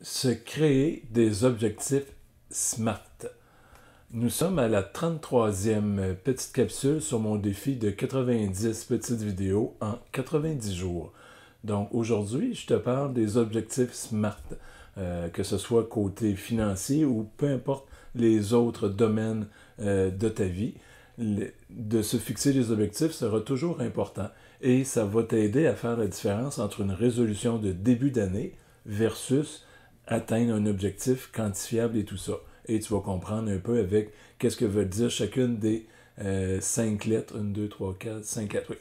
Se créer des objectifs SMART. Nous sommes à la 33e petite capsule sur mon défi de 90 petites vidéos en 90 jours. Donc aujourd'hui, je te parle des objectifs SMART, que ce soit côté financier ou peu importe les autres domaines de ta vie. De se fixer des objectifs sera toujours important et ça va t'aider à faire la différence entre une résolution de début d'année versus atteindre un objectif quantifiable et tout ça. Et tu vas comprendre un peu avec qu'est-ce que veut dire chacune des 5 lettres. 1, 2, 3, 4, 5 lettres, oui.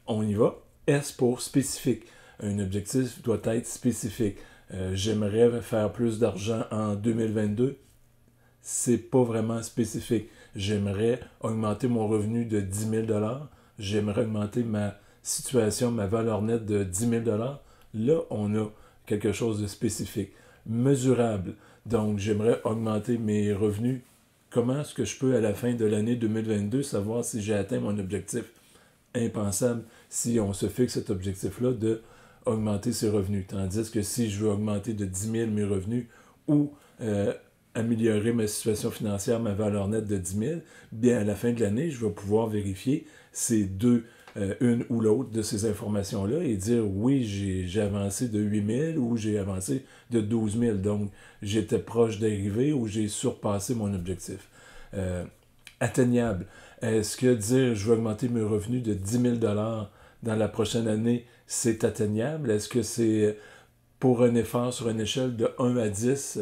On y va. S pour spécifique. Un objectif doit être spécifique. J'aimerais faire plus d'argent en 2022. C'est pas vraiment spécifique. J'aimerais augmenter mon revenu de 10 000 $. J'aimerais augmenter ma situation, ma valeur nette de 10 000 $. Là, on a quelque chose de spécifique. Mesurable. Donc, j'aimerais augmenter mes revenus. Comment est-ce que je peux, à la fin de l'année 2022, savoir si j'ai atteint mon objectif? Impensable si on se fixe cet objectif-là de augmenter ses revenus. Tandis que si je veux augmenter de 10 000 mes revenus ou améliorer ma situation financière, ma valeur nette de 10 000, bien à la fin de l'année, je vais pouvoir vérifier ces deux, une ou l'autre de ces informations-là et dire oui, j'ai avancé de 8 000 ou j'ai avancé de 12 000. Donc, j'étais proche d'arriver ou j'ai surpassé mon objectif. Atteignable. Est-ce que dire je veux augmenter mes revenus de 10 000 $ dans la prochaine année, c'est atteignable? Est-ce que c'est pour un effort sur une échelle de 1 à 10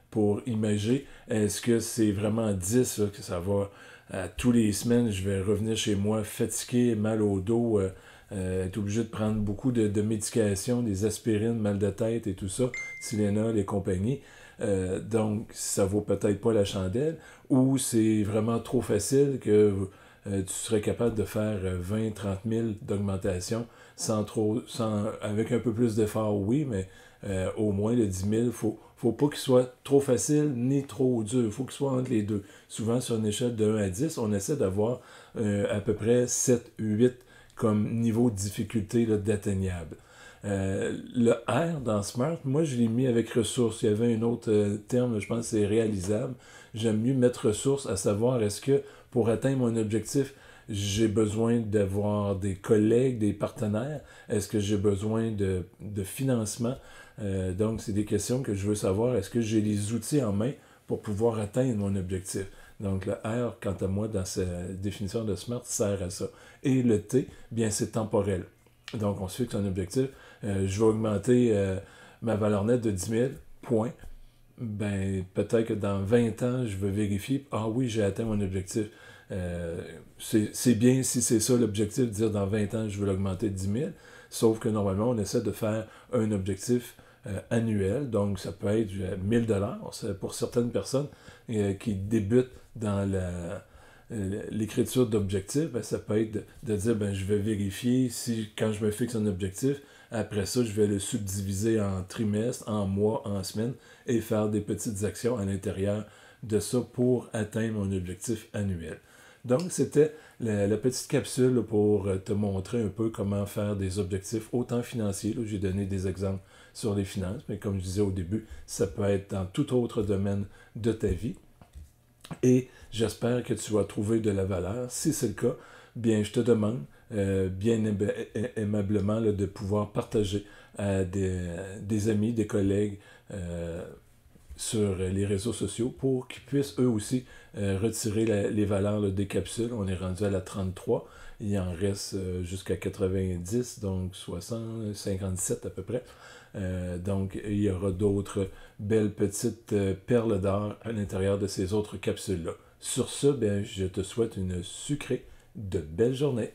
pour imager? Est-ce que c'est vraiment 10 là, que ça va tous les semaines, je vais revenir chez moi fatigué, mal au dos, être obligé de prendre beaucoup de médications, des aspirines, mal de tête et tout ça, Tylenol et compagnie. Donc, ça vaut peut-être pas la chandelle, ou c'est vraiment trop facile que tu serais capable de faire 20, 30 000 d'augmentation avec un peu plus d'effort, oui, mais au moins le 10 000, faut pas qu'il soit trop facile ni trop dur. Il faut qu'il soit entre les deux. Souvent, sur une échelle de 1 à 10, on essaie d'avoir à peu près 7, 8 comme niveau de difficulté d'atteignable. Le R dans Smart, moi je l'ai mis avec ressources. Il y avait un autre terme, je pense que c'est réalisable. J'aime mieux mettre ressources, à savoir est-ce que pour atteindre mon objectif, j'ai besoin d'avoir des collègues, des partenaires? Est-ce que j'ai besoin de financement? Donc, c'est des questions que je veux savoir. Est-ce que j'ai les outils en main pour pouvoir atteindre mon objectif? Donc, le R, quant à moi, dans sa définition de SMART, sert à ça. Et le T, bien, c'est temporel. Donc, on se fixe un objectif. Je vais augmenter ma valeur nette de 10 000, point. Ben, peut-être que dans 20 ans, je vais vérifier, ah oui, j'ai atteint mon objectif. C'est bien si c'est ça l'objectif, de dire dans 20 ans, je veux l'augmenter de 10 000. Sauf que normalement, on essaie de faire un objectif annuel. Donc, ça peut être 1 000 $. Pour certaines personnes qui débutent dans l'écriture d'objectifs, ben, ça peut être de dire, ben, je vais vérifier si, quand je me fixe un objectif, après ça, je vais le subdiviser en trimestres, en mois, en semaines et faire des petites actions à l'intérieur de ça pour atteindre mon objectif annuel. Donc, c'était la petite capsule là, pour te montrer un peu comment faire des objectifs autant financiers. J'ai donné des exemples sur les finances, mais comme je disais au début, ça peut être dans tout autre domaine de ta vie. Et j'espère que tu vas trouver de la valeur. Si c'est le cas, bien, je te demande bien aimablement là, de pouvoir partager à des amis, des collègues sur les réseaux sociaux pour qu'ils puissent eux aussi retirer les valeurs là, des capsules. On est rendu à la 33. Il en reste jusqu'à 90, donc 60, 57 à peu près. Donc, il y aura d'autres belles petites perles d'or à l'intérieur de ces autres capsules-là. Sur ce, bien, je te souhaite une sucrée de belle journée.